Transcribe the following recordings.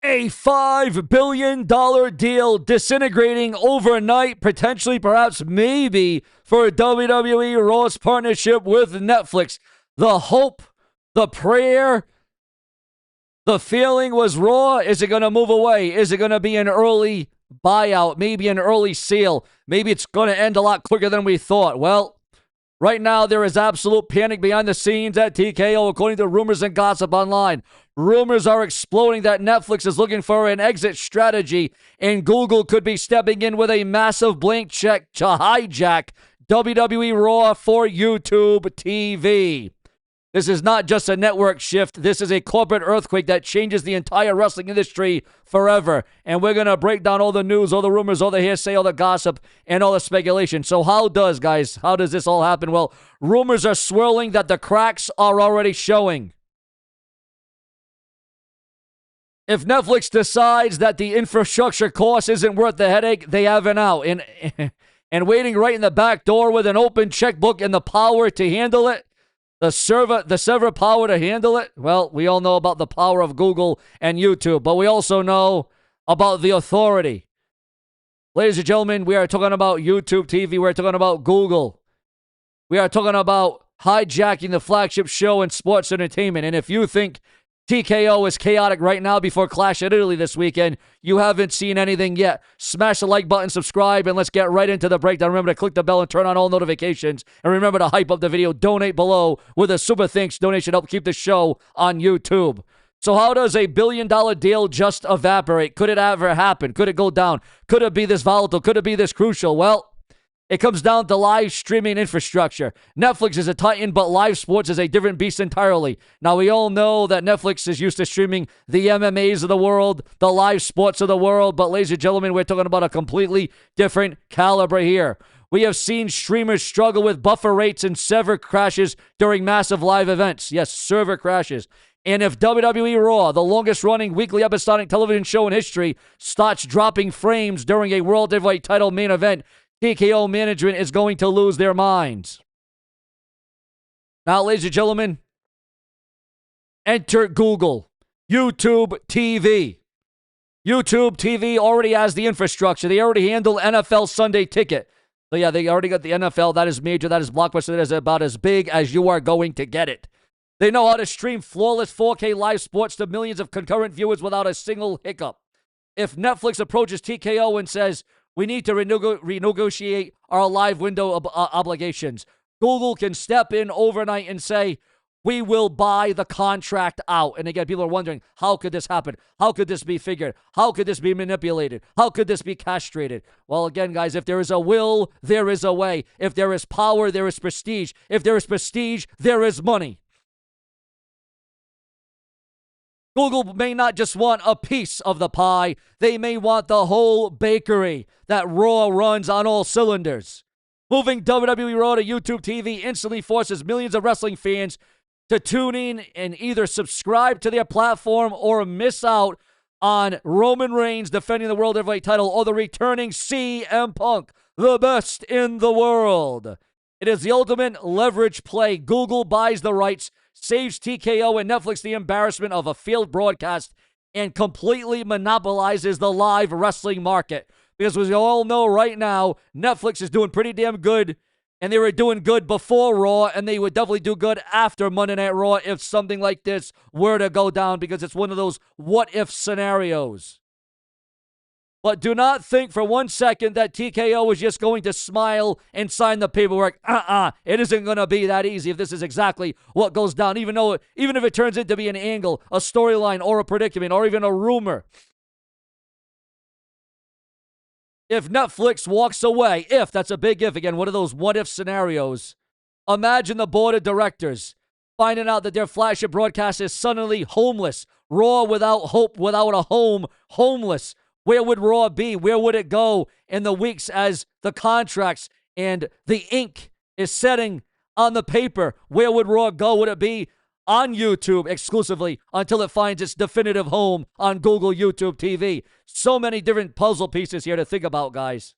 A $5 billion deal disintegrating overnight, potentially, perhaps, maybe, for WWE Raw's partnership with Netflix. The hope, the prayer, the feeling was Raw. Is it going to move away? Is it going to be an early buyout? Maybe an early sale? Maybe it's going to end a lot quicker than we thought. Well, right now, there is absolute panic behind the scenes at TKO, according to rumors and gossip online. Rumors are exploding that Netflix is looking for an exit strategy, and Google could be stepping in with a massive blank check to hijack WWE Raw for YouTube TV. This is not just a network shift. This is a corporate earthquake that changes the entire wrestling industry forever. And we're going to break down all the news, all the rumors, all the hearsay, all the gossip, and all the speculation. So how does this all happen? Well, rumors are swirling that the cracks are already showing. If Netflix decides that the infrastructure cost isn't worth the headache, they have an out. And waiting right in the back door with an open checkbook and the power to handle it, the server power to handle it. Well, we all know about the power of Google and YouTube, but we also know about the authority. Ladies and gentlemen, we are talking about YouTube TV. We're talking about Google. We are talking about hijacking the flagship show in sports entertainment. And if you think TKO is chaotic right now before Clash at Italy this weekend, you haven't seen anything yet. Smash the like button, subscribe, and let's get right into the breakdown. Remember to click the bell and turn on all notifications. And remember to hype up the video. Donate below with a super thanks donation. Help keep the show on YouTube. So how does a $1 billion deal just evaporate? Could it ever happen? Could it go down? Could it be this volatile? Could it be this crucial? Well, it comes down to live streaming infrastructure. Netflix is a titan, but live sports is a different beast entirely. Now, we all know that Netflix is used to streaming the MMAs of the world, the live sports of the world, but ladies and gentlemen, we're talking about a completely different caliber here. We have seen streamers struggle with buffer rates and server crashes during massive live events. Yes, server crashes. And if WWE Raw, the longest-running weekly episodic television show in history, starts dropping frames during a World Heavyweight title main event, TKO management is going to lose their minds. Now, ladies and gentlemen, enter Google. YouTube TV. YouTube TV already has the infrastructure. They already handle NFL Sunday Ticket. So, yeah, they already got the NFL. That is major. That is blockbuster. That is about as big as you are going to get it. They know how to stream flawless 4K live sports to millions of concurrent viewers without a single hiccup. If Netflix approaches TKO and says, we need to renegotiate our live window obligations, Google can step in overnight and say, we will buy the contract out. And again, people are wondering, how could this happen? How could this be figured? How could this be manipulated? How could this be castrated? Well, again, guys, if there is a will, there is a way. If there is power, there is prestige. If there is prestige, there is money. Google may not just want a piece of the pie. They may want the whole bakery that Raw runs on all cylinders. Moving WWE Raw to YouTube TV instantly forces millions of wrestling fans to tune in and either subscribe to their platform or miss out on Roman Reigns defending the World Heavyweight title or the returning CM Punk, the best in the world. It is the ultimate leverage play. Google buys the rights, saves TKO and Netflix the embarrassment of a failed broadcast, and completely monopolizes the live wrestling market. Because as we all know right now, Netflix is doing pretty damn good, and they were doing good before Raw, and they would definitely do good after Monday Night Raw if something like this were to go down, because it's one of those what-if scenarios. But do not think for 1 second that TKO is just going to smile and sign the paperwork. It isn't going to be that easy if this is exactly what goes down, even if it turns into be an angle, a storyline, or a predicament, or even a rumor. If Netflix walks away, if, that's a big if, again, one of those what-if scenarios, imagine the board of directors finding out that their flagship broadcast is suddenly homeless, Raw without hope, without a home, homeless. Where would Raw be? Where would it go in the weeks as the contracts and the ink is setting on the paper? Where would Raw go? Would it be on YouTube exclusively until it finds its definitive home on Google YouTube TV? So many different puzzle pieces here to think about, guys.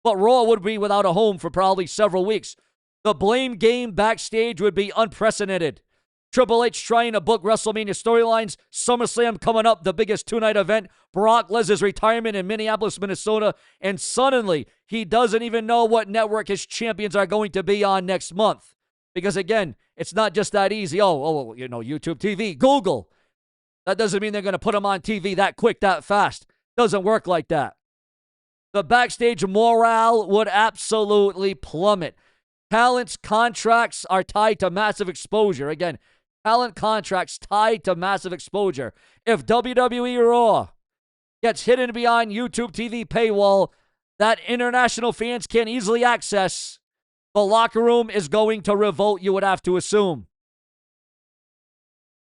But Raw would be without a home for probably several weeks. The blame game backstage would be unprecedented. Triple H trying to book WrestleMania storylines. SummerSlam coming up, the biggest two-night event. Brock Lesnar's retirement in Minneapolis, Minnesota. And suddenly, he doesn't even know what network his champions are going to be on next month. Because again, it's not just that easy. YouTube TV, Google. That doesn't mean they're going to put them on TV that quick, that fast. Doesn't work like that. The backstage morale would absolutely plummet. Talent's contracts are tied to massive exposure. Again, talent contracts tied to massive exposure. If WWE Raw gets hidden behind YouTube TV paywall that international fans can easily access, the locker room is going to revolt, you would have to assume.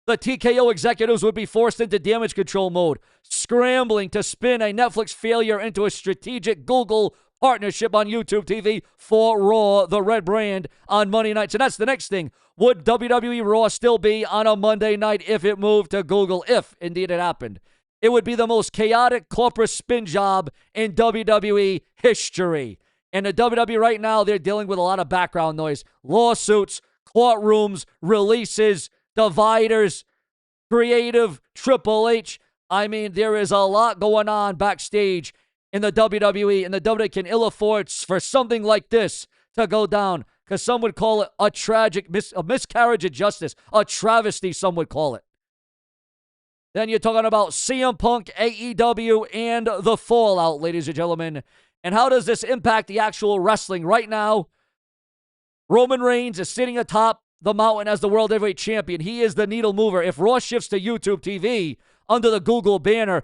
The TKO executives would be forced into damage control mode, scrambling to spin a Netflix failure into a strategic Google partnership on YouTube TV for Raw, the red brand, on Monday nights. And that's the next thing. Would WWE Raw still be on a Monday night if it moved to Google? If indeed it happened. It would be the most chaotic corporate spin job in WWE history. And the WWE right now, they're dealing with a lot of background noise. Lawsuits, courtrooms, releases, dividers, creative, Triple H. I mean, there is a lot going on backstage in the WWE, and the WWE can ill afford for something like this to go down, because some would call it a tragic a miscarriage of justice, a travesty, some would call it. Then you're talking about CM Punk, AEW, and the fallout, ladies and gentlemen. And how does this impact the actual wrestling? Right now, Roman Reigns is sitting atop the mountain as the World Heavyweight Champion. He is the needle mover. If Raw shifts to YouTube TV under the Google banner,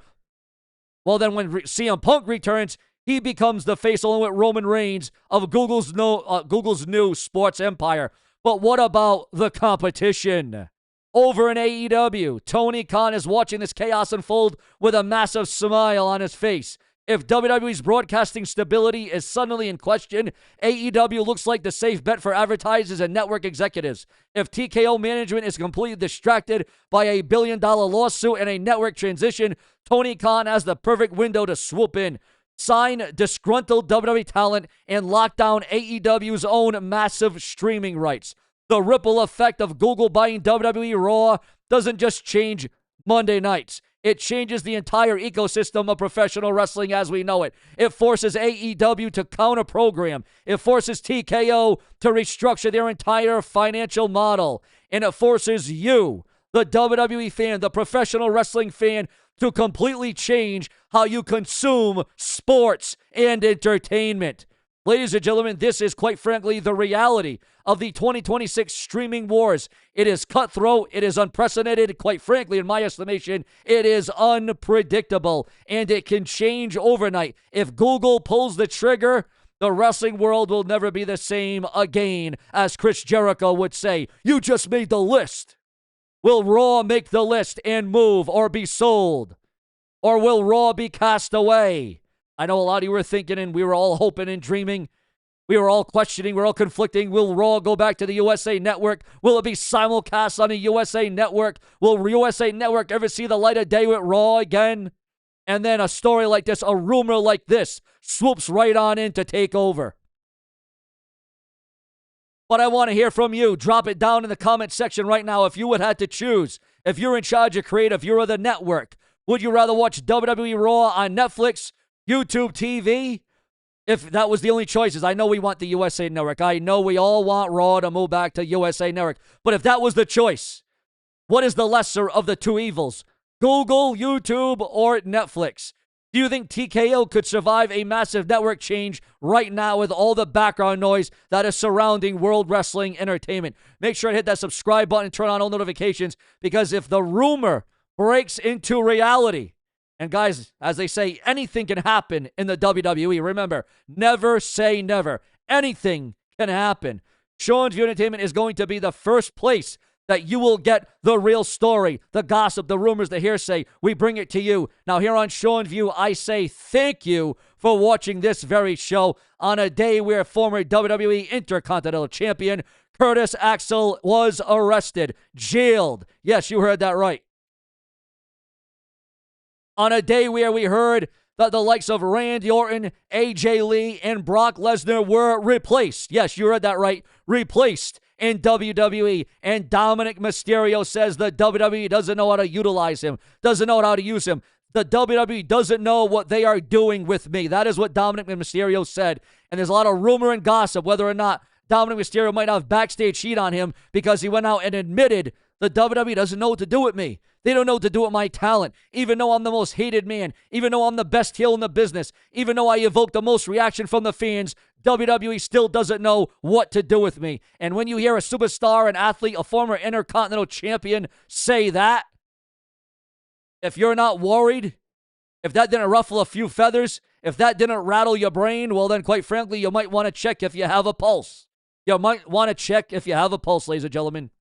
well, then when CM Punk returns, he becomes the face along with Roman Reigns of Google's new sports empire. But what about the competition? Over in AEW, Tony Khan is watching this chaos unfold with a massive smile on his face. If WWE's broadcasting stability is suddenly in question, AEW looks like the safe bet for advertisers and network executives. If TKO management is completely distracted by a billion-dollar lawsuit and a network transition, Tony Khan has the perfect window to swoop in, sign disgruntled WWE talent, and lock down AEW's own massive streaming rights. The ripple effect of Google buying WWE Raw doesn't just change Monday nights. It changes the entire ecosystem of professional wrestling as we know it. It forces AEW to counter-program. It forces TKO to restructure their entire financial model. And it forces you, the WWE fan, the professional wrestling fan, to completely change how you consume sports and entertainment. Ladies and gentlemen, this is quite frankly the reality of the 2026 streaming wars. It is cutthroat. It is unprecedented. Quite frankly, in my estimation, it is unpredictable, and it can change overnight. If Google pulls the trigger, the wrestling world will never be the same again. As Chris Jericho would say, you just made the list. Will Raw make the list and move or be sold? Or will Raw be cast away? I know a lot of you were thinking, and we were all hoping and dreaming. We were all questioning. We were all conflicting. Will Raw go back to the USA Network? Will it be simulcast on the USA Network? Will USA Network ever see the light of day with Raw again? And then a story like this, a rumor like this, swoops right on in to take over. But I want to hear from you. Drop it down in the comment section right now. If you would have to choose, if you're in charge of creative, you're the network, would you rather watch WWE Raw on Netflix, YouTube TV? If that was the only choices, I know we want the USA Network. I know we all want Raw to move back to USA Network. But if that was the choice, what is the lesser of the two evils? Google, YouTube, or Netflix? Do you think TKO could survive a massive network change right now with all the background noise that is surrounding World Wrestling Entertainment? Make sure to hit that subscribe button and turn on all notifications, because if the rumor breaks into reality, and guys, as they say, anything can happen in the WWE. Remember, never say never. Anything can happen. SeanzViewEnt Entertainment is going to be the first place that you will get the real story, the gossip, the rumors, the hearsay. We bring it to you. Now, here on SeanzView, I say thank you for watching this very show on a day where former WWE Intercontinental Champion Curtis Axel was arrested, jailed. Yes, you heard that right. On a day where we heard that the likes of Randy Orton, AJ Lee, and Brock Lesnar were replaced. Yes, you heard that right. Replaced in WWE. And Dominic Mysterio says the WWE doesn't know how to utilize him, doesn't know how to use him. The WWE doesn't know what they are doing with me. That is what Dominic Mysterio said. And there's a lot of rumor and gossip whether or not Dominic Mysterio might have backstage heat on him because he went out and admitted the WWE doesn't know what to do with me. They don't know what to do with my talent. Even though I'm the most hated man, even though I'm the best heel in the business, even though I evoke the most reaction from the fans, WWE still doesn't know what to do with me. And when you hear a superstar, an athlete, a former Intercontinental Champion say that, if you're not worried, if that didn't ruffle a few feathers, if that didn't rattle your brain, well then, quite frankly, you might want to check if you have a pulse. You might want to check if you have a pulse, ladies and gentlemen.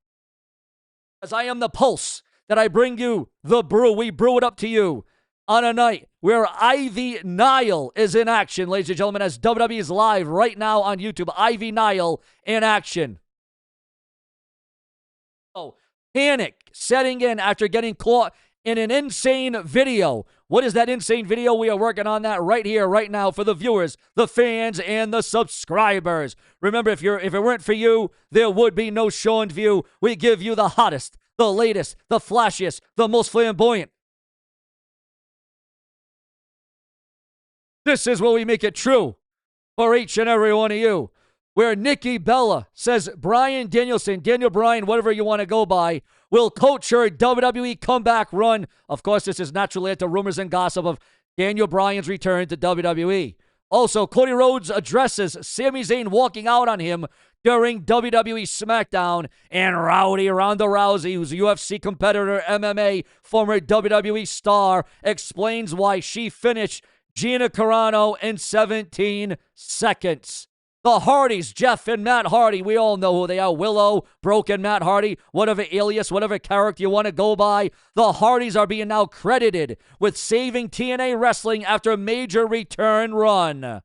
As I am the pulse that I bring you the brew. We brew it up to you on a night where Ivy Nile is in action, ladies and gentlemen, as WWE is live right now on YouTube. Ivy Nile in action. Oh, panic setting in after getting caught in an insane video. What is that insane video? We are working on that right here, right now for the viewers, the fans, and the subscribers. Remember, if it weren't for you, there would be no SeanzView. We give you the hottest, the latest, the flashiest, the most flamboyant. This is where we make it true for each and every one of you. Where Nikki Bella says Bryan Danielson, Daniel Bryan, whatever you want to go by, will coach her WWE comeback run. Of course, this is naturally at the rumors and gossip of Daniel Bryan's return to WWE. Also, Cody Rhodes addresses Sami Zayn walking out on him during WWE SmackDown. And Rowdy Ronda Rousey, who's a UFC competitor, MMA, former WWE star, explains why she finished Gina Carano in 17 seconds. The Hardys, Jeff and Matt Hardy, we all know who they are. Willow, Broken Matt Hardy, whatever alias, whatever character you want to go by. The Hardys are being now credited with saving TNA Wrestling after a major return run.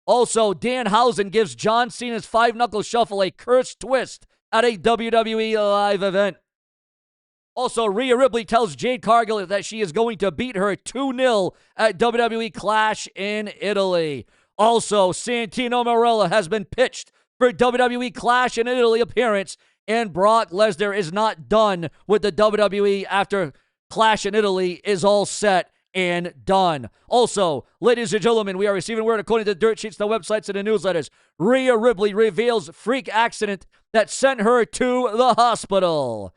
Also, Danhausen gives John Cena's 5-knuckle shuffle a cursed twist at a WWE live event. Also, Rhea Ripley tells Jade Cargill that she is going to beat her 2-0 at WWE Clash in Italy. Also, Santino Marella has been pitched for WWE Clash in Italy appearance, and Brock Lesnar is not done with the WWE after Clash in Italy is all set and done. Also, ladies and gentlemen, we are receiving word according to the dirt sheets, the websites, and the newsletters. Rhea Ripley reveals freak accident that sent her to the hospital.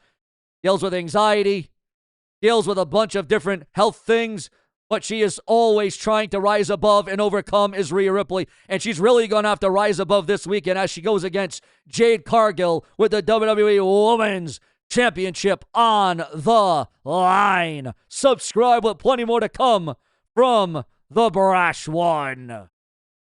Deals with anxiety, deals with a bunch of different health things, but she is always trying to rise above and overcome is Rhea Ripley. And she's really going to have to rise above this weekend as she goes against Jade Cargill with the WWE Women's Championship on the line. Subscribe with plenty more to come from the Brash One.